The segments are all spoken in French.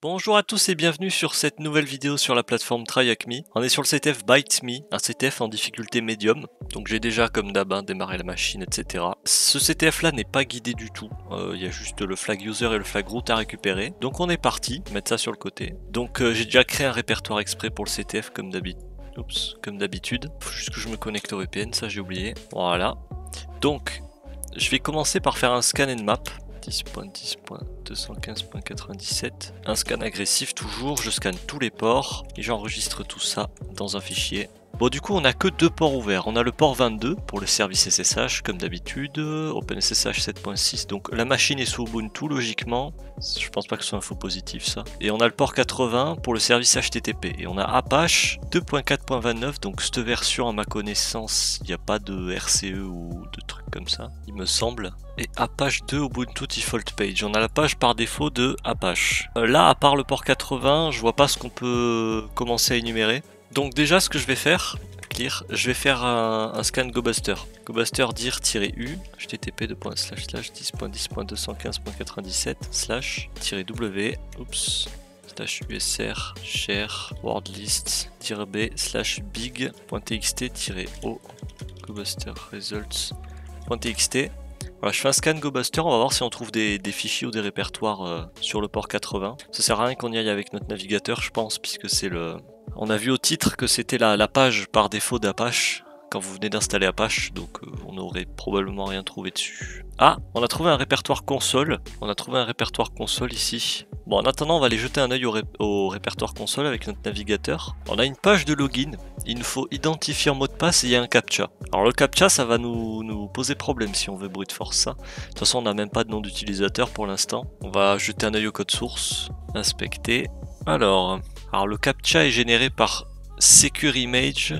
Bonjour à tous et bienvenue sur cette nouvelle vidéo sur la plateforme TryHackMe. On est sur le CTF ByteMe, un CTF en difficulté médium. Donc j'ai déjà comme d'hab démarré la machine, etc. Ce CTF là n'est pas guidé du tout. Il y a juste le flag user et le flag root à récupérer. Donc on est parti, mettre ça sur le côté. Donc j'ai déjà créé un répertoire exprès pour le CTF comme d'habitude. Oups, comme d'habitude. Faut juste que je me connecte au VPN, ça j'ai oublié. Voilà. Donc je vais commencer par faire un scan and map. 10.10.215.97. Un scan agressif toujours, je scanne tous les ports et j'enregistre tout ça dans un fichier. Bon, du coup on a que deux ports ouverts. On a le port 22 pour le service SSH comme d'habitude, OpenSSH 7.6, donc la machine est sous Ubuntu logiquement. Je pense pas que ce soit un faux positif ça. Et on a le port 80 pour le service HTTP. Et on a Apache 2.4.29, donc cette version à ma connaissance, il n'y a pas de RCE ou de trucs comme ça, il me semble. Et Apache 2 Ubuntu Default Page. On a la page par défaut de Apache. Là, à part le port 80, je vois pas ce qu'on peut commencer à énumérer. Donc déjà, ce que je vais faire, clear, je vais faire un scan GoBuster. GoBuster dir-u, http ://10.10.215.97/-w, oups, /usr share wordlist -b /big.txt-o GoBuster results.txt. Voilà, je fais un scan GoBuster, on va voir si on trouve des fichiers ou des répertoires sur le port 80. Ça sert à rien qu'on y aille avec notre navigateur, je pense, puisque c'est le... On a vu au titre que c'était la page par défaut d'Apache quand vous venez d'installer Apache, donc on n'aurait probablement rien trouvé dessus. Ah, on a trouvé un répertoire console. On a trouvé un répertoire console ici. Bon, en attendant, on va aller jeter un œil au répertoire console avec notre navigateur. On a une page de login. Il nous faut identifier un mot de passe et il y a un captcha. Alors le captcha, ça va nous poser problème si on veut brute force ça. De toute façon, on n'a même pas de nom d'utilisateur pour l'instant. On va jeter un œil au code source, inspecter. Alors le captcha est généré par secureimage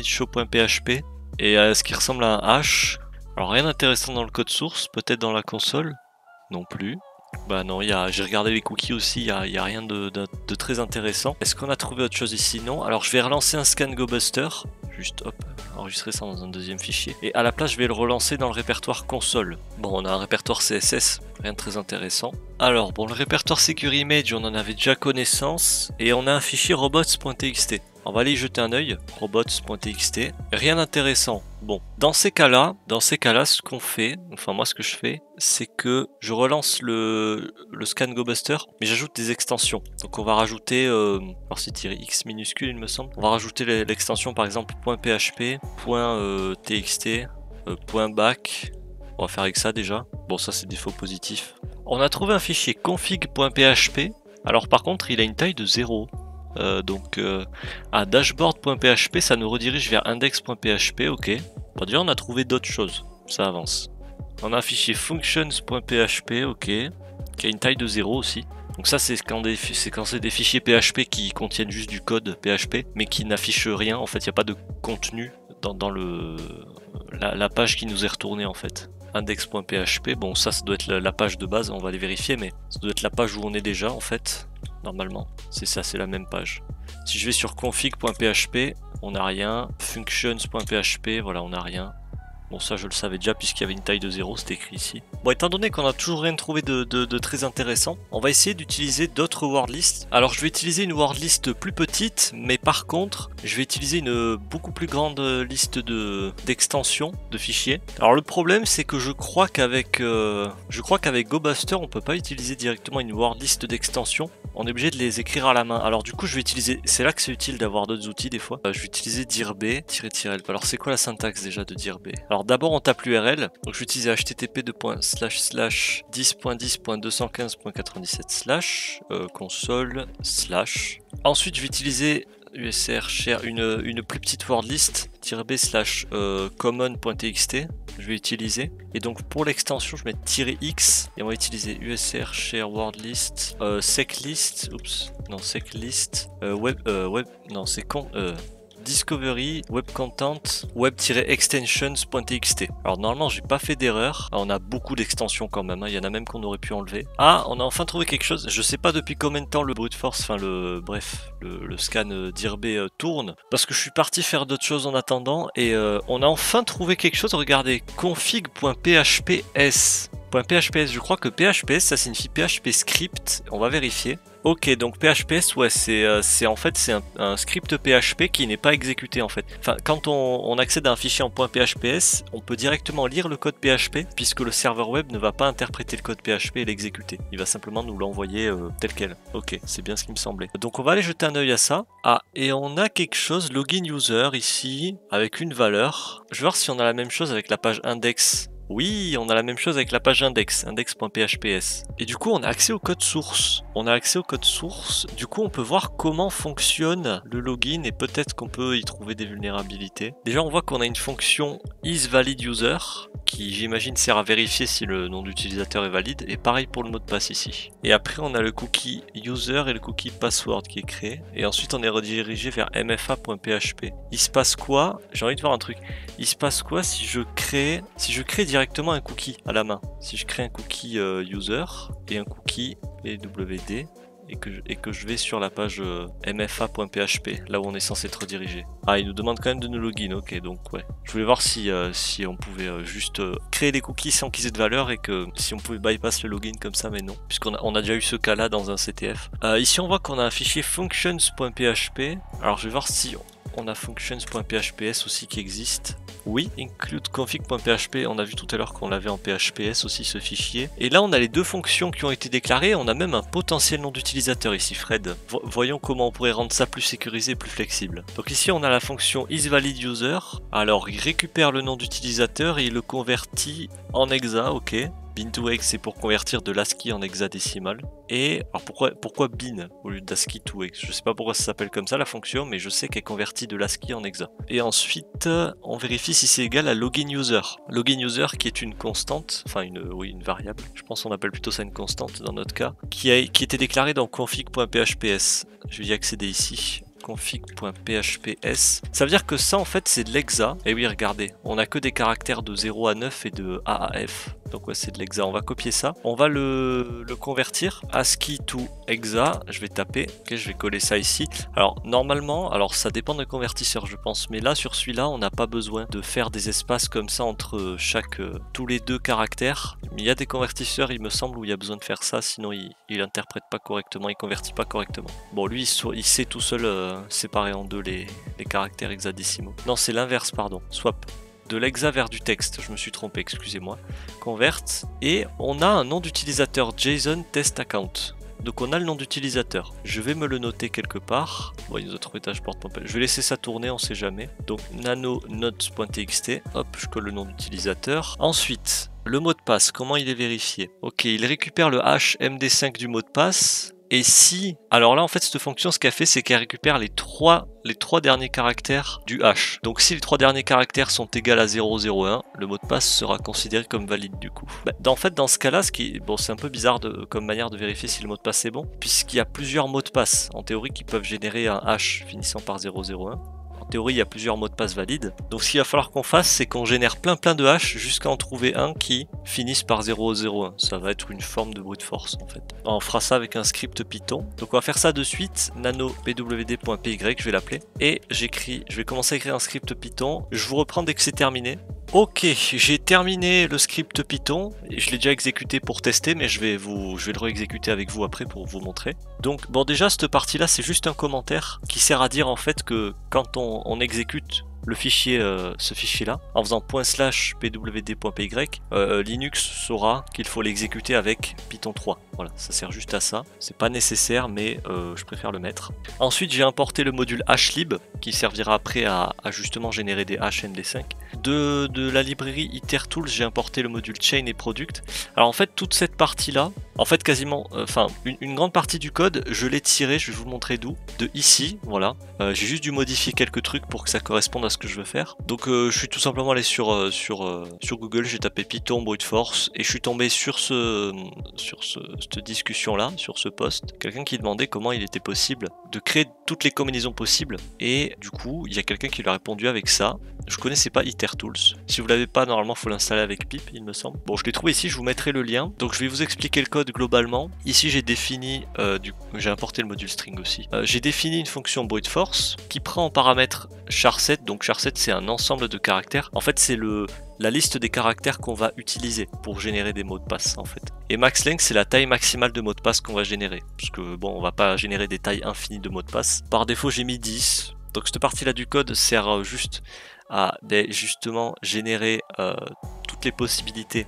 show.php et ce qui ressemble à un hash. Alors rien d'intéressant dans le code source, peut-être dans la console, non plus. Bah non, j'ai regardé les cookies aussi, il y a rien de très intéressant. Est-ce qu'on a trouvé autre chose ici? Non. Alors je vais relancer un scan GoBuster, juste hop, enregistrer ça dans un deuxième fichier. Et à la place je vais le relancer dans le répertoire console. Bon, on a un répertoire CSS, rien de très intéressant. Alors bon, le répertoire secureimage, on en avait déjà connaissance. Et on a un fichier robots.txt. On va aller y jeter un œil, robots.txt. Rien d'intéressant. Bon, dans ces cas-là, ce qu'on fait, enfin moi ce que je fais, c'est que je relance le scan GoBuster, mais j'ajoute des extensions. Donc on va rajouter, alors c'est -x minuscule il me semble, on va rajouter l'extension par exemple .php, .txt, .back. On va faire avec ça déjà. Bon, ça c'est des faux positifs. On a trouvé un fichier config.php. Alors par contre, il a une taille de 0. Donc à dashboard.php, ça nous redirige vers index.php, ok. Bon, déjà on a trouvé d'autres choses, ça avance. On a un fichier functions.php, ok, qui a une taille de 0 aussi. Donc ça c'est quand c'est des fichiers PHP qui contiennent juste du code PHP, mais qui n'affichent rien, en fait il n'y a pas de contenu dans la page qui nous est retournée en fait. Index.php, bon ça doit être la page de base, on va les vérifier, mais ça doit être la page où on est déjà en fait. Normalement, c'est ça, c'est la même page. Si je vais sur config.php, on n'a rien. Functions.php, voilà, on n'a rien. Bon, ça je le savais déjà puisqu'il y avait une taille de 0, c'était écrit ici. Bon, étant donné qu'on a toujours rien trouvé de très intéressant, on va essayer d'utiliser d'autres wordlists. Alors je vais utiliser une wordlist plus petite, mais par contre, je vais utiliser une beaucoup plus grande liste d'extensions de fichiers. Alors le problème, c'est que je crois qu'avec GoBuster, on peut pas utiliser directement une wordlist d'extensions. On est obligé de les écrire à la main. Alors du coup, je vais utiliser, c'est là que c'est utile d'avoir d'autres outils des fois. Je vais utiliser dirb-help. Alors c'est quoi la syntaxe déjà de dirb? Alors d'abord on tape l'URL, donc je vais utiliser http ://10.10.215.97/ console/. Ensuite je vais utiliser usr share une plus petite wordlist -b /common.txt. Je vais utiliser, et donc pour l'extension je vais mettre -x et on va utiliser usr share wordlist seclist, oups, non seclist discovery web content web-extensions.txt. Alors normalement j'ai pas fait d'erreur. On a beaucoup d'extensions quand même, hein. Il y en a même qu'on aurait pu enlever. Ah, on a enfin trouvé quelque chose. Je sais pas depuis combien de temps le brute force, enfin le scan dirb tourne, parce que je suis parti faire d'autres choses en attendant, et on a enfin trouvé quelque chose. Regardez, config.phps. .phps, je crois que phps ça signifie PHP script, on va vérifier. Ok, donc PHPS, ouais, c'est en fait c'est un script PHP qui n'est pas exécuté en fait. Enfin, quand on accède à un fichier en .phps, on peut directement lire le code PHP puisque le serveur web ne va pas interpréter le code PHP et l'exécuter. Il va simplement nous l'envoyer tel quel. Ok, c'est bien ce qui me semblait. Donc on va aller jeter un œil à ça. Ah, et on a quelque chose, login user ici, avec une valeur. Je vais voir si on a la même chose avec la page index. Oui, on a la même chose avec la page index, index.phps. Et du coup, on a accès au code source. Du coup, on peut voir comment fonctionne le login et peut-être qu'on peut y trouver des vulnérabilités. Déjà, on voit qu'on a une fonction isValidUser qui, j'imagine, sert à vérifier si le nom d'utilisateur est valide. Et pareil pour le mot de passe ici. Et après, on a le cookie user et le cookie password qui est créé. Et ensuite, on est redirigé vers mfa.php. Il se passe quoi? J'ai envie de voir un truc. Il se passe quoi si je crée directement un cookie à la main? Si je crée un cookie user et un cookie pwd et que je vais sur la page mfa.php, là où on est censé être redirigé. Ah, il nous demande quand même de nous login, ok, donc ouais. Je voulais voir si on pouvait juste créer des cookies sans qu'ils aient de valeur et que si on pouvait bypass le login comme ça, mais non, puisqu'on a déjà eu ce cas-là dans un CTF. Ici, on voit qu'on a un fichier functions.php. Alors, je vais voir si on a functions.phps aussi qui existe. Oui, include config.php, on a vu tout à l'heure qu'on l'avait en phps aussi ce fichier. Et là on a les deux fonctions qui ont été déclarées, on a même un potentiel nom d'utilisateur ici, Fred. Voyons comment on pourrait rendre ça plus sécurisé, plus flexible. Donc ici on a la fonction isValidUser, alors il récupère le nom d'utilisateur et il le convertit en hexa, ok. Bin to hex, c'est pour convertir de l'ASCII en hexadécimal. Et alors pourquoi bin au lieu d'ASCII to hex? Je sais pas pourquoi ça s'appelle comme ça la fonction, mais je sais qu'elle convertit de l'ASCII en hexa. Et ensuite, on vérifie si c'est égal à login user. Login user qui est une constante, enfin une variable. Je pense qu'on appelle plutôt ça une constante dans notre cas, qui était déclarée dans config.phps. Je vais y accéder ici. config.phps. Ça veut dire que ça en fait c'est de l'hexa. Et oui, regardez, on a que des caractères de 0 à 9 et de A à F. Donc ouais, c'est de l'hexa. On va copier ça. On va le convertir ASCII to hexa. Je vais taper. Ok, je vais coller ça ici. Alors normalement, ça dépend des convertisseurs je pense, mais là sur celui-là, on n'a pas besoin de faire des espaces comme ça entre tous les deux caractères. Mais il y a des convertisseurs, il me semble, où il y a besoin de faire ça, sinon il interprète pas correctement, il convertit pas correctement. Bon, lui, il sait tout seul séparer en deux les caractères hexadécimaux. Non, c'est l'inverse, pardon. Swap. De l'hexa vers du texte, je me suis trompé, excusez-moi. Convert, et on a un nom d'utilisateur JSON test account. Donc on a le nom d'utilisateur. Je vais me le noter quelque part. Bon, il nous a trouvé tâche porte-pompelle. Je vais laisser ça tourner, on sait jamais. Donc nano-notes.txt. Hop, je colle le nom d'utilisateur. Ensuite, le mot de passe, comment il est vérifié? Ok, il récupère le hash MD5 du mot de passe. Et si... Alors là, en fait, cette fonction, ce qu'elle fait, c'est qu'elle récupère les trois derniers caractères du hash. Donc si les trois derniers caractères sont égaux à 001, le mot de passe sera considéré comme valide du coup. En fait, dans ce cas-là, c'est un peu bizarre comme manière de vérifier si le mot de passe est bon, puisqu'il y a plusieurs mots de passe, en théorie, qui peuvent générer un hash finissant par 001. En théorie, il y a plusieurs mots de passe valides. Donc ce qu'il va falloir qu'on fasse, c'est qu'on génère plein de hash jusqu'à en trouver un qui finisse par 001. Ça va être une forme de brute force en fait. On fera ça avec un script Python. Donc on va faire ça de suite. nano-pwd.py, je vais l'appeler. Et je vais commencer à écrire un script Python. Je vous reprends dès que c'est terminé. Ok, j'ai terminé le script Python. Je l'ai déjà exécuté pour tester, mais je vais le réexécuter avec vous après pour vous montrer. Donc bon, déjà cette partie-là, c'est juste un commentaire qui sert à dire en fait que quand on exécute le fichier, ce fichier-là, en faisant /pwd.py, Linux saura qu'il faut l'exécuter avec Python 3. Voilà, ça sert juste à ça. C'est pas nécessaire, mais je préfère le mettre. Ensuite, j'ai importé le module hlib, qui servira après à justement générer des hash MD5. De la librairie itertools, j'ai importé le module chain et product. Alors en fait, toute cette partie-là, en fait quasiment, une grande partie du code, je l'ai tiré, je vais vous montrer d'où, de ici, voilà. J'ai juste dû modifier quelques trucs pour que ça corresponde à ce que je veux faire. Donc je suis tout simplement allé sur Google, j'ai tapé Python brute force et je suis tombé sur cette discussion-là, sur ce post, quelqu'un qui demandait comment il était possible de créer toutes les combinaisons possibles. Et du coup, il y a quelqu'un qui lui a répondu avec ça. Je connaissais pas itertools. Si vous l'avez pas, normalement, faut l'installer avec pip, il me semble. Bon, je l'ai trouvé ici, je vous mettrai le lien. Donc, je vais vous expliquer le code globalement. Ici, j'ai défini, j'ai importé le module string aussi. J'ai défini une fonction brute force qui prend en paramètre char7. Donc, char7, c'est un ensemble de caractères. En fait, c'est le la liste des caractères qu'on va utiliser pour générer des mots de passe en fait. Et max length, c'est la taille maximale de mots de passe qu'on va générer. Parce que bon, on va pas générer des tailles infinies de mots de passe. Par défaut, j'ai mis 10. Donc cette partie-là du code sert juste à justement générer toutes les possibilités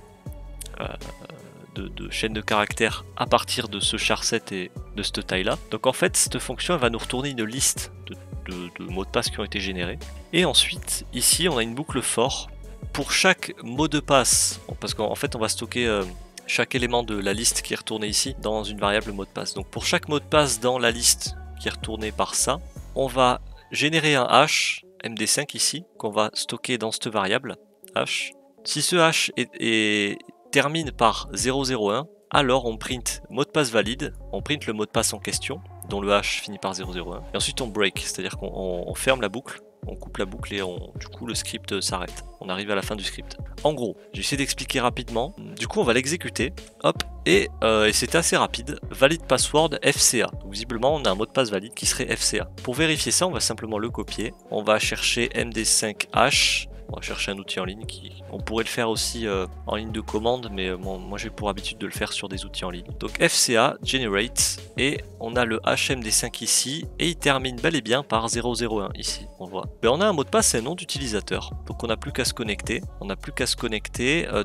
de chaîne de caractères à partir de ce charset et de cette taille-là. Donc en fait, cette fonction elle va nous retourner une liste de mots de passe qui ont été générés. Et ensuite, ici, on a une boucle for. Pour chaque mot de passe, parce qu'en fait, on va stocker chaque élément de la liste qui est retourné ici dans une variable mot de passe. Donc pour chaque mot de passe dans la liste qui est retourné par ça, on va générer un hash, MD5 ici, qu'on va stocker dans cette variable, hash. Si ce hash termine par 001, alors on print mot de passe valide, on print le mot de passe en question, dont le hash finit par 001, et ensuite on break, c'est-à-dire qu'on ferme la boucle, on coupe la boucle et du coup le script s'arrête. On arrive à la fin du script. En gros, j'essaie d'expliquer rapidement. Du coup, on va l'exécuter. Hop, et c'était assez rapide. Valide password FCA. Donc, visiblement, on a un mot de passe valide qui serait FCA. Pour vérifier ça, on va simplement le copier. On va chercher MD5H. On va chercher un outil en ligne on pourrait le faire aussi en ligne de commande, mais moi j'ai pour habitude de le faire sur des outils en ligne. Donc FCA generate et on a le HMD5 ici et il termine bel et bien par 001 ici. On voit. Mais on a un mot de passe et un nom d'utilisateur. Donc on n'a plus qu'à se connecter.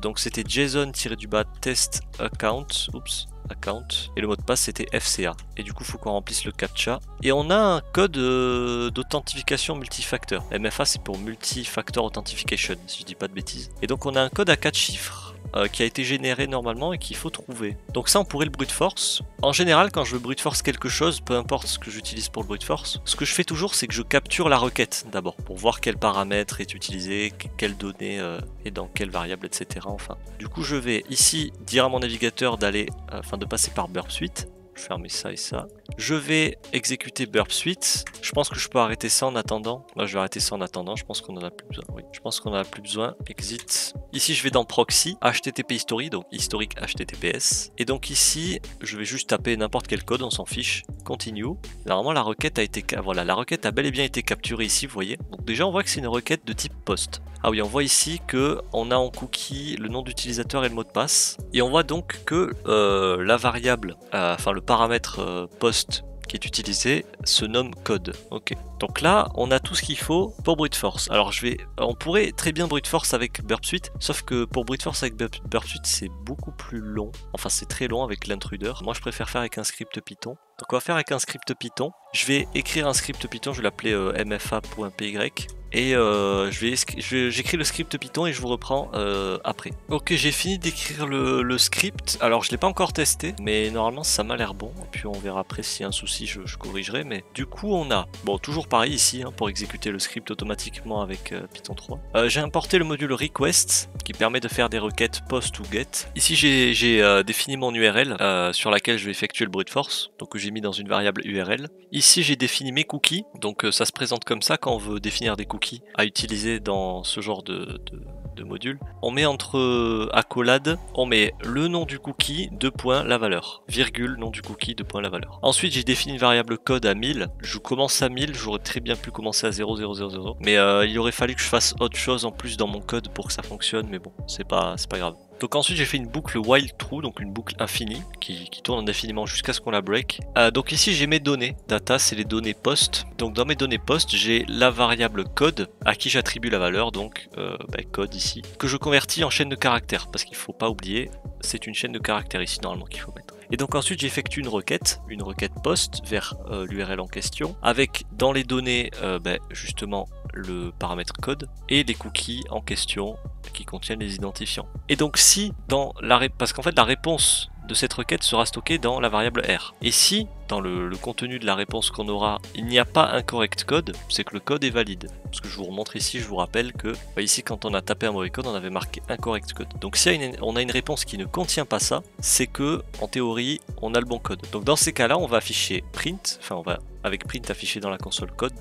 Donc c'était JSON-test account. Oups. Account et le mot de passe c'était FCA et du coup il faut qu'on remplisse le captcha et on a un code d'authentification multifacteur. MFA c'est pour multi-factor authentification si je dis pas de bêtises, et donc on a un code à 4 chiffres qui a été généré normalement et qu'il faut trouver. Donc ça on pourrait le brute force. En général quand je veux brute force quelque chose, peu importe ce que j'utilise pour le brute force, ce que je fais toujours c'est que je capture la requête d'abord pour voir quel paramètre est utilisé, quelle donnée est dans quelle variable, etc. Enfin, du coup je vais ici dire à mon navigateur d'aller, de passer par burp suite. Je vais fermer ça et ça. Je vais exécuter burp suite. Je pense que je peux arrêter ça en attendant. Moi, je vais arrêter ça en attendant. Je pense qu'on en a plus besoin. Oui, je pense qu'on en a plus besoin. Exit. Ici, je vais dans proxy, HTTP history, donc historique HTTPS. Et donc ici, je vais juste taper n'importe quel code, on s'en fiche. Continue. Normalement, la requête a été, voilà, la requête a bel et bien été capturée ici, vous voyez. Donc déjà, on voit que c'est une requête de type post. Ah oui, on voit ici que on a en cookie le nom d'utilisateur et le mot de passe. Et on voit donc que la variable, le paramètre post qui est utilisé se nomme code. Ok. Donc là, on a tout ce qu'il faut pour brute force. Alors on pourrait très bien brute force avec burp suite, sauf que pour brute force avec burp suite, c'est beaucoup plus long. Enfin, c'est très long avec l'intruder. Moi, je préfère faire avec un script Python. Donc on va faire avec un script Python. Je vais écrire un script Python, je vais l'appeler mfa.py. Et j'écris le script Python et je vous reprends après. Ok, j'ai fini d'écrire le script. Alors je l'ai pas encore testé, mais normalement ça m'a l'air bon. Et puis on verra après s'il y a un souci, je corrigerai. Mais du coup on a, bon toujours pareil ici, pour exécuter le script automatiquement avec Python 3. J'ai importé le module request qui permet de faire des requêtes post ou get. Ici j'ai défini mon URL sur laquelle je vais effectuer le brute force. Donc j'ai mis dans une variable URL. Ici j'ai défini mes cookies. Donc ça se présente comme ça quand on veut définir des cookies à utiliser dans ce genre de module. On met entre accolades, on met le nom du cookie, la valeur, virgule, nom du cookie, la valeur. Ensuite, j'ai défini une variable code à 1000. Je commence à 1000, j'aurais très bien pu commencer à 0,000, mais il aurait fallu que je fasse autre chose en plus dans mon code pour que ça fonctionne, mais bon, c'est pas grave. Donc ensuite j'ai fait une boucle while true, donc une boucle infinie qui tourne indéfiniment jusqu'à ce qu'on la break. Donc ici j'ai mes données, data c'est les données post. Donc dans mes données post j'ai la variable code à qui j'attribue la valeur, donc code ici, que je convertis en chaîne de caractères, parce qu'il faut pas oublier, c'est une chaîne de caractères ici normalement qu'il faut mettre. Et donc ensuite j'effectue une requête post vers l'URL en question, avec dans les données justement le paramètre code et les cookies en question qui contiennent les identifiants. Et donc si parce qu'en fait la réponse de cette requête sera stockée dans la variable R. Et si dans le contenu de la réponse qu'on aura, il n'y a pas un correct code, c'est que le code est valide. Parce que je vous remontre ici, je vous rappelle que ici quand on a tapé un mauvais code, on avait marqué incorrect code. Donc si on a une réponse qui ne contient pas ça, c'est que en théorie on a le bon code. Donc dans ces cas-là, on va afficher print, on va avec print afficher dans la console code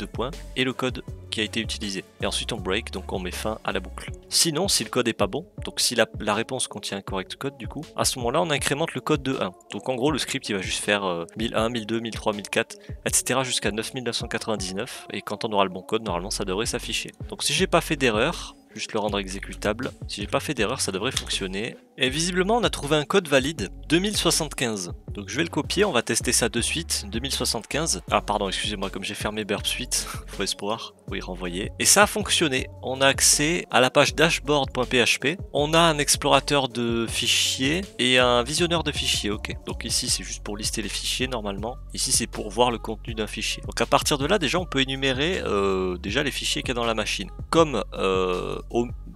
et le code qui a été utilisé. Et ensuite on break, donc on met fin à la boucle. Sinon, si le code est pas bon, donc si la réponse contient un correct code du coup, à ce moment-là on incrémente le code de 1. Donc en gros le script il va juste faire 1001, 1002, 1003, 1004, etc. jusqu'à 9999. Et quand on aura le bon code, normalement ça devrait s'afficher. Donc si j'ai pas fait d'erreur, juste le rendre exécutable. Si j'ai pas fait d'erreur, ça devrait fonctionner. Et visiblement, on a trouvé un code valide 2075. Donc je vais le copier, on va tester ça de suite. 2075. Ah pardon, excusez-moi, comme j'ai fermé Burp Suite, faut espoir. Oui, renvoyer. Et ça a fonctionné. On a accès à la page dashboard.php. On a un explorateur de fichiers et un visionneur de fichiers. Ok. Donc ici, c'est juste pour lister les fichiers normalement. Ici, c'est pour voir le contenu d'un fichier. Donc à partir de là, déjà, on peut énumérer déjà les fichiers qu'il y a dans la machine. Comme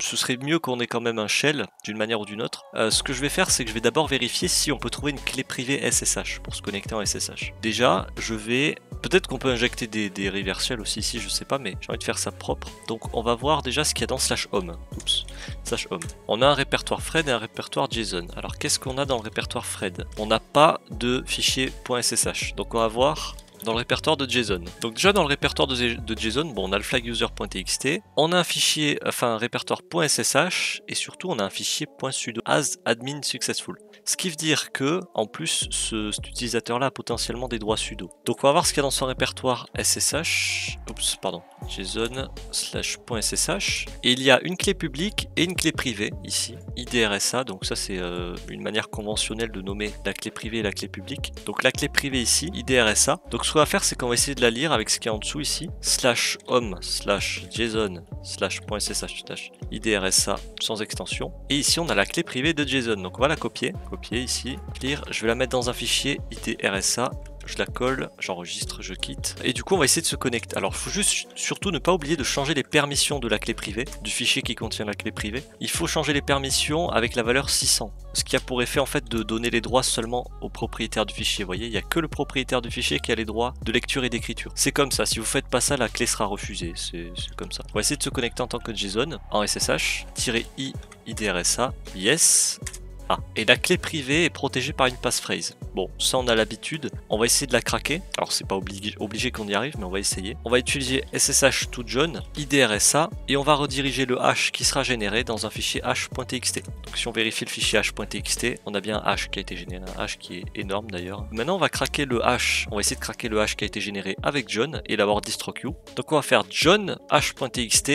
ce serait mieux qu'on ait quand même un shell d'une manière ou d'une autre. Ce que je vais faire, c'est que je vais d'abord vérifier si on peut trouver une clé privée SSH pour se connecter en SSH. Déjà, je vais... Peut-être qu'on peut injecter des reverse shell aussi ici, je sais pas, mais j'ai envie de faire ça propre. Donc on va voir déjà ce qu'il y a dans /home. Oups, /home. On a un répertoire Fred et un répertoire JSON. Alors qu'est-ce qu'on a dans le répertoire Fred? On n'a pas de fichier .ssh. Donc on va voir dans le répertoire de JSON. Donc déjà dans le répertoire de JSON, bon, on a le flag user.txt, on a un fichier, enfin un répertoire .ssh et surtout on a un fichier .sudo as admin successful. Ce qui veut dire que en plus cet utilisateur là a potentiellement des droits sudo. Donc on va voir ce qu'il y a dans son répertoire ssh, oups pardon, JSON/.ssh et il y a une clé publique et une clé privée ici, IDRSA, donc ça c'est une manière conventionnelle de nommer la clé privée et la clé publique. Donc la clé privée ici, IDRSA, donc ce qu'on va faire, c'est qu'on va essayer de la lire avec ce qu'il y a en dessous ici. /home/json/.ssh IDRSA sans extension. Et ici, on a la clé privée de JSON. Donc on va la copier. Copier ici. Clear. Je vais la mettre dans un fichier IDRSA. Je la colle, j'enregistre, je quitte. Et du coup, on va essayer de se connecter. Alors, il faut juste, surtout, ne pas oublier de changer les permissions de la clé privée, du fichier qui contient la clé privée. Il faut changer les permissions avec la valeur 600. Ce qui a pour effet, en fait, de donner les droits seulement au propriétaire du fichier. Vous voyez, il n'y a que le propriétaire du fichier qui a les droits de lecture et d'écriture. C'est comme ça. Si vous faites pas ça, la clé sera refusée. C'est comme ça. On va essayer de se connecter en tant que JSON, en SSH-i IDRSA, yes. Ah, et la clé privée est protégée par une passphrase. Bon, ça on a l'habitude. On va essayer de la craquer. Alors c'est pas obligé qu'on y arrive, mais on va essayer. On va utiliser SSH to John, IDRSA, et on va rediriger le hash qui sera généré dans un fichier hash.txt. Donc si on vérifie le fichier hash.txt, on a bien un hash qui a été généré, un hash qui est énorme d'ailleurs. Maintenant on va craquer le hash. On va essayer de craquer le hash qui a été généré avec John et l'avoir distro queue. Donc on va faire John hash.txt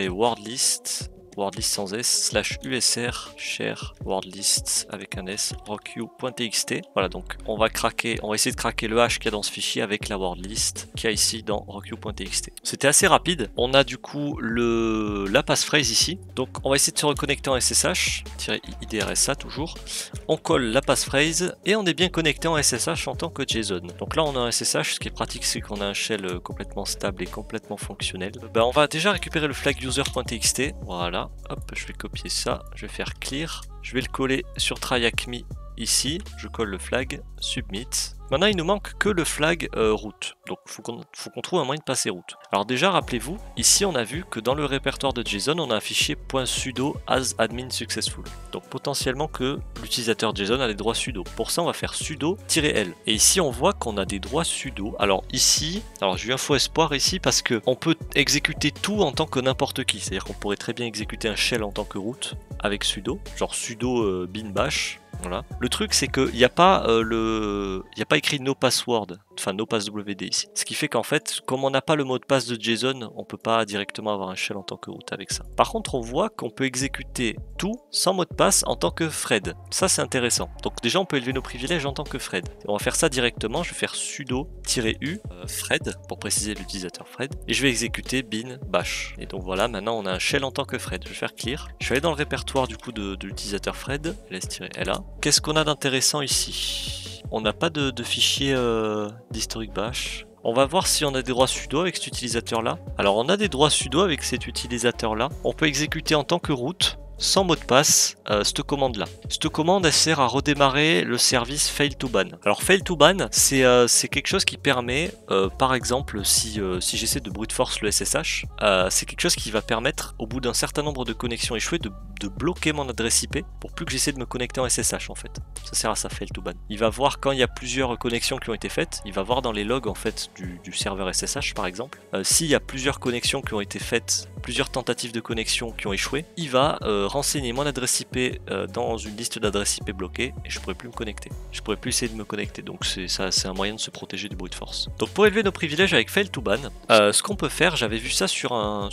wordlist sans s /usr share wordlist avec un s rockqueue.txt. Voilà, donc on va essayer de craquer le hash qu'il y a dans ce fichier avec la wordlist qu'il y a ici dans rockqueue.txt. C'était assez rapide. On a du coup la passphrase ici. Donc on va essayer de se reconnecter en SSH-IDRSA toujours. On colle la passphrase et on est bien connecté en SSH en tant que JSON. Donc là on a un SSH, ce qui est pratique c'est qu'on a un shell complètement stable et complètement fonctionnel. On va déjà récupérer le flag user.txt. Voilà. Hop, je vais copier ça, je vais faire clear, je vais le coller sur try-acme ici, je colle le flag, submit. Maintenant il nous manque que le flag root, donc faut qu'on trouve un moyen de passer root. Alors déjà rappelez-vous, ici on a vu que dans le répertoire de JSON on a un fichier .sudo as admin successful. Donc potentiellement que l'utilisateur JSON a des droits sudo. Pour ça on va faire sudo-l. Et ici on voit qu'on a des droits sudo. Alors ici, j'ai eu un faux espoir ici parce que on peut exécuter tout en tant que n'importe qui. C'est-à-dire qu'on pourrait très bien exécuter un shell en tant que root avec sudo, genre sudo bin bash. Voilà. Le truc c'est qu'il n'y a pas écrit no password, enfin no passwd ici. Ce qui fait qu'en fait, comme on n'a pas le mot de passe de JSON, on peut pas directement avoir un shell en tant que root avec ça. Par contre, on voit qu'on peut exécuter tout sans mot de passe en tant que Fred. Ça c'est intéressant. Donc déjà on peut élever nos privilèges en tant que Fred. Et on va faire ça directement, je vais faire sudo-u Fred pour préciser l'utilisateur Fred et je vais exécuter bin bash. Et donc voilà, maintenant on a un shell en tant que Fred. Je vais faire clear. Je vais aller dans le répertoire du coup de l'utilisateur Fred, ls-la. Qu'est-ce qu'on a d'intéressant ici? On n'a pas de fichier d'historique bash. On va voir si on a des droits sudo avec cet utilisateur là. Alors on a des droits sudo avec cet utilisateur là. On peut exécuter en tant que root sans mot de passe cette commande là. Cette commande elle sert à redémarrer le service fail to ban. Alors fail to ban c'est quelque chose qui permet par exemple si j'essaie de brute force le SSH, c'est quelque chose qui va permettre au bout d'un certain nombre de connexions échouées de bloquer mon adresse IP pour plus que j'essaie de me connecter en SSH en fait. Ça sert à ça fail to ban. Il va voir quand il y a plusieurs connexions qui ont été faites, il va voir dans les logs en fait du serveur SSH par exemple. S'il y a plusieurs connexions qui ont été faites, plusieurs tentatives de connexion qui ont échoué, il va renseigner mon adresse IP dans une liste d'adresses IP bloquées et je pourrais plus me connecter. Je pourrais plus essayer de me connecter. Donc c'est un moyen de se protéger du brute force. Donc pour élever nos privilèges avec fail to ban, ce qu'on peut faire, j'avais vu ça sur un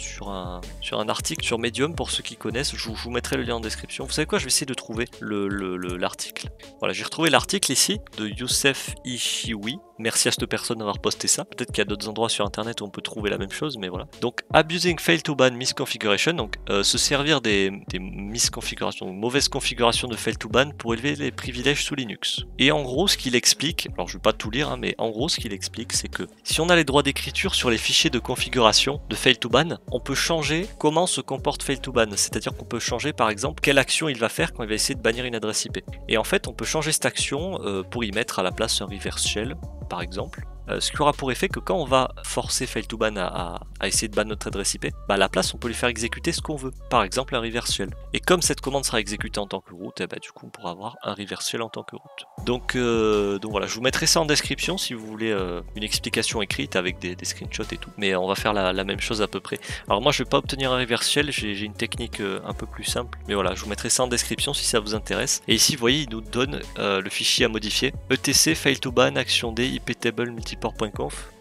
article sur Medium pour ceux qui connaissent. Je vous mettrai le lien en description. Vous savez quoi, je vais essayer de trouver l'article. Voilà, j'ai retrouvé l'article ici de Youssef Ishiwi. Merci à cette personne d'avoir posté ça. Peut-être qu'il y a d'autres endroits sur internet où on peut trouver la même chose, mais voilà. Donc, abusing fail to ban misconfiguration, donc se servir des misconfigurations, mauvaises configurations de fail to ban pour élever les privilèges sous Linux. Et en gros, ce qu'il explique, alors je vais pas tout lire, hein, mais en gros, ce qu'il explique, c'est que si on a les droits d'écriture sur les fichiers de configuration de fail to ban, on peut changer comment se comporte fail to ban. C'est-à-dire qu'on peut changer, par exemple, quelle action il va faire quand il va essayer de bannir une adresse IP. Et en fait, on peut changer cette action pour y mettre à la place un reverse shell, par exemple, ce qui aura pour effet que quand on va forcer fail to ban à essayer de ban notre adresse IP, à la place on peut lui faire exécuter ce qu'on veut, par exemple un reverse shell. Et comme cette commande sera exécutée en tant que root, du coup on pourra avoir un reverse shell en tant que root. Donc voilà, je vous mettrai ça en description si vous voulez une explication écrite avec des screenshots et tout, mais on va faire la même chose à peu près. Alors moi je vais pas obtenir un reverse shell, j'ai une technique un peu plus simple, mais voilà, je vous mettrai ça en description si ça vous intéresse. Et ici vous voyez, il nous donne le fichier à modifier, etc fail to ban action d iptable multiport.conf,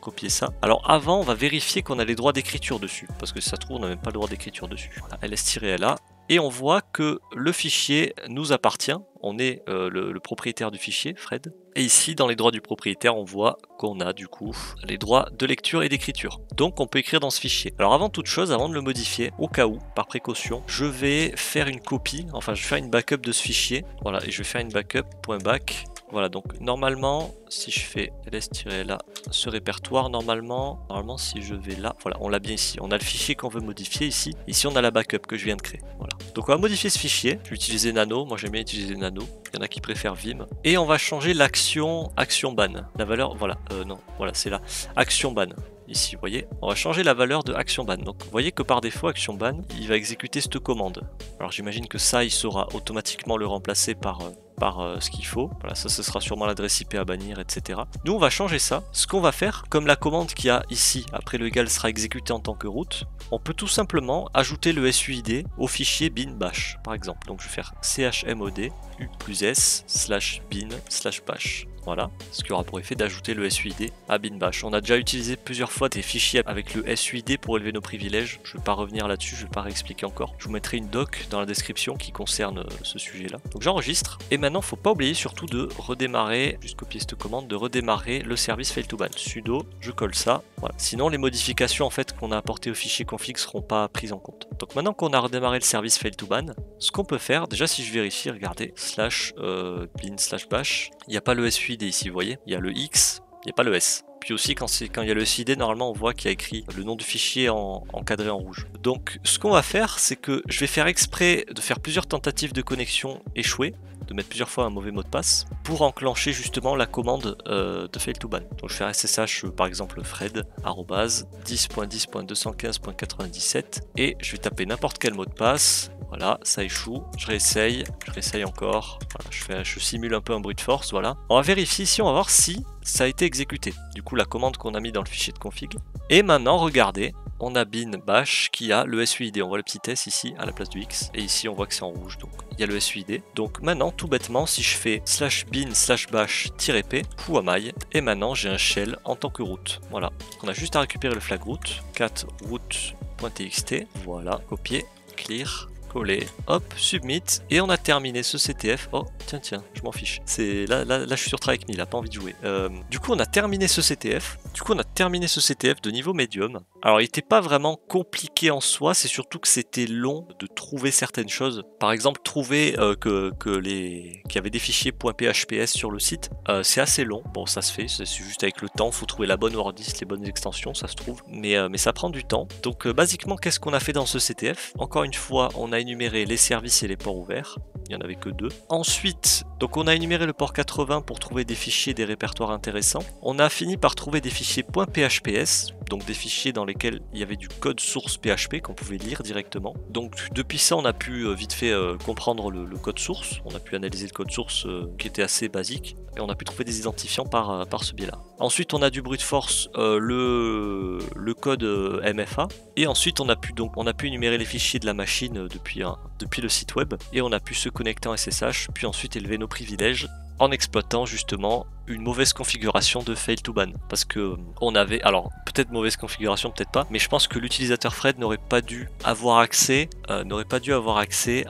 copier ça. Alors avant on va vérifier qu'on a les droits d'écriture dessus, parce que si ça se trouve on n'a même pas le droit d'écriture dessus. Voilà, ls-la, et on voit que le fichier nous appartient, on est le propriétaire du fichier, Fred. Et ici dans les droits du propriétaire on voit qu'on a du coup les droits de lecture et d'écriture. Donc on peut écrire dans ce fichier. Alors avant toute chose, avant de le modifier, au cas où, par précaution, je vais faire une copie, enfin je vais faire une backup de ce fichier. Voilà, et je vais faire une backup.back. Voilà, donc normalement, si je fais ls-la, ce répertoire, normalement si je vais là, voilà, on l'a bien ici. On a le fichier qu'on veut modifier ici. Ici, on a la backup que je viens de créer. Voilà. Donc on va modifier ce fichier. Je vais utiliser Nano. Moi, j'aime bien utiliser Nano. Il y en a qui préfèrent Vim. Et on va changer l'action ban. La valeur, voilà, non, voilà, c'est là. Action ban. Ici, vous voyez, on va changer la valeur de action ban. Donc, vous voyez que par défaut, action ban, il va exécuter cette commande. Alors, j'imagine que ça, il saura automatiquement le remplacer par ce qu'il faut. Voilà, ça, ce sera sûrement l'adresse IP à bannir, etc. Nous, on va changer ça. Ce qu'on va faire, comme la commande qu'il y a ici, après le égal sera exécutée en tant que root, on peut tout simplement ajouter le SUID au fichier bin bash, par exemple. Donc, je vais faire chmod u+s/bin/bash. Voilà, ce qui aura pour effet d'ajouter le SUID à bin bash. On a déjà utilisé plusieurs fois des fichiers avec le SUID pour élever nos privilèges. Je ne vais pas revenir là-dessus, je ne vais pas réexpliquer encore. Je vous mettrai une doc dans la description qui concerne ce sujet-là. Donc j'enregistre. Et maintenant, il ne faut pas oublier surtout de redémarrer, juste copier cette commande, de redémarrer le service fail to ban. Sudo, je colle ça. Voilà. Sinon, les modifications en fait qu'on a apportées au fichier config ne seront pas prises en compte. Donc maintenant qu'on a redémarré le service fail to ban, ce qu'on peut faire, déjà si je vérifie, regardez, /bin/bash, il n'y a pas le SUID ici, vous voyez, il y a le X, il n'y a pas le S. Puis aussi quand il y a le SID, normalement on voit qu'il y a écrit le nom du fichier encadré en rouge. Donc ce qu'on va faire, c'est que je vais faire exprès de faire plusieurs tentatives de connexion échouées, de mettre plusieurs fois un mauvais mot de passe, pour enclencher justement la commande de fail to ban. Donc je vais faire SSH par exemple fred @10.10.215.97 et je vais taper n'importe quel mot de passe. Voilà, ça échoue, je réessaye encore, voilà, je simule un peu un brute force, voilà. On va vérifier ici, on va voir si ça a été exécuté. Du coup, la commande qu'on a mis dans le fichier de config. Et maintenant, regardez, on a bin bash qui a le SUID. On voit le petit S ici à la place du X. Et ici, on voit que c'est en rouge, donc il y a le SUID. Donc maintenant, tout bêtement, si je fais /bin/bash-p, pouamai, et maintenant j'ai un shell en tant que root. Voilà, on a juste à récupérer le flag root, cat root.txt, voilà, copier, clear, coller, hop, submit, et on a terminé ce CTF. Oh, tiens, je m'en fiche. C'est là, je suis sur Try il a pas envie de jouer. Du coup, on a terminé ce CTF. De niveau médium. Alors, il n'était pas vraiment compliqué en soi, c'est surtout que c'était long de trouver certaines choses. Par exemple, trouver qu'il y avait des fichiers .phps sur le site, c'est assez long. Bon, ça se fait, c'est juste avec le temps, il faut trouver la bonne wordlist, les bonnes extensions, ça se trouve. Mais ça prend du temps. Donc, basiquement, qu'est-ce qu'on a fait dans ce CTF? Encore une fois, on a énuméré les services et les ports ouverts. Il n'y en avait que 2. Ensuite, donc on a énuméré le port 80 pour trouver des fichiers, des répertoires intéressants. On a fini par trouver des fichiers .phps. donc des fichiers dans lesquels il y avait du code source PHP qu'on pouvait lire directement. Donc depuis ça, on a pu vite fait comprendre le code source, on a pu analyser le code source qui était assez basique, et on a pu trouver des identifiants par ce biais-là. Ensuite, on a du brute force le code MFA, et ensuite on a pu énumérer les fichiers de la machine depuis le site web, et on a pu se connecter en SSH, puis ensuite élever nos privilèges en exploitant justement une mauvaise configuration de fail to ban, parce que on avait, alors peut-être mauvaise configuration, peut-être pas, mais je pense que l'utilisateur Fred n'aurait pas dû avoir accès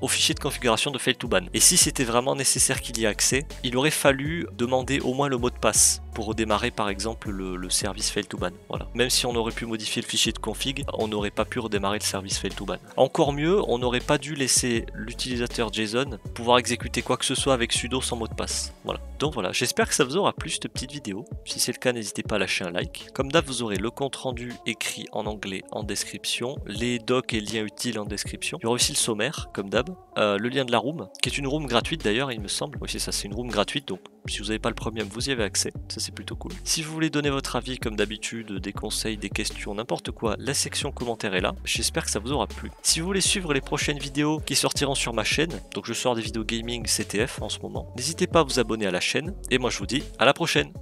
au fichier de configuration de fail to ban. Et si c'était vraiment nécessaire qu'il y ait accès, il aurait fallu demander au moins le mot de passe pour redémarrer par exemple le service fail to ban. Voilà. Même si on aurait pu modifier le fichier de config, on n'aurait pas pu redémarrer le service fail to ban. Encore mieux, on n'aurait pas dû laisser l'utilisateur JSON pouvoir exécuter quoi que ce soit avec sudo sans mot de passe. Voilà. Donc voilà, j'espère que ça vous aura plu cette petite vidéo. Si c'est le cas, n'hésitez pas à lâcher un like. Comme d'hab, vous aurez le compte rendu écrit en anglais en description, les docs et liens utiles en description. Il y aura aussi le sommaire, comme d'hab, le lien de la room, qui est une room gratuite d'ailleurs, il me semble. Oui, c'est ça, c'est une room gratuite, donc si vous n'avez pas le premium, vous y avez accès. Ça, c'est plutôt cool. Si vous voulez donner votre avis, comme d'habitude, des conseils, des questions, n'importe quoi, la section commentaires est là. J'espère que ça vous aura plu. Si vous voulez suivre les prochaines vidéos qui sortiront sur ma chaîne, donc je sors des vidéos gaming CTF en ce moment, n'hésitez pas à vous abonner à la chaîne. Et moi, je vous dis à la prochaine.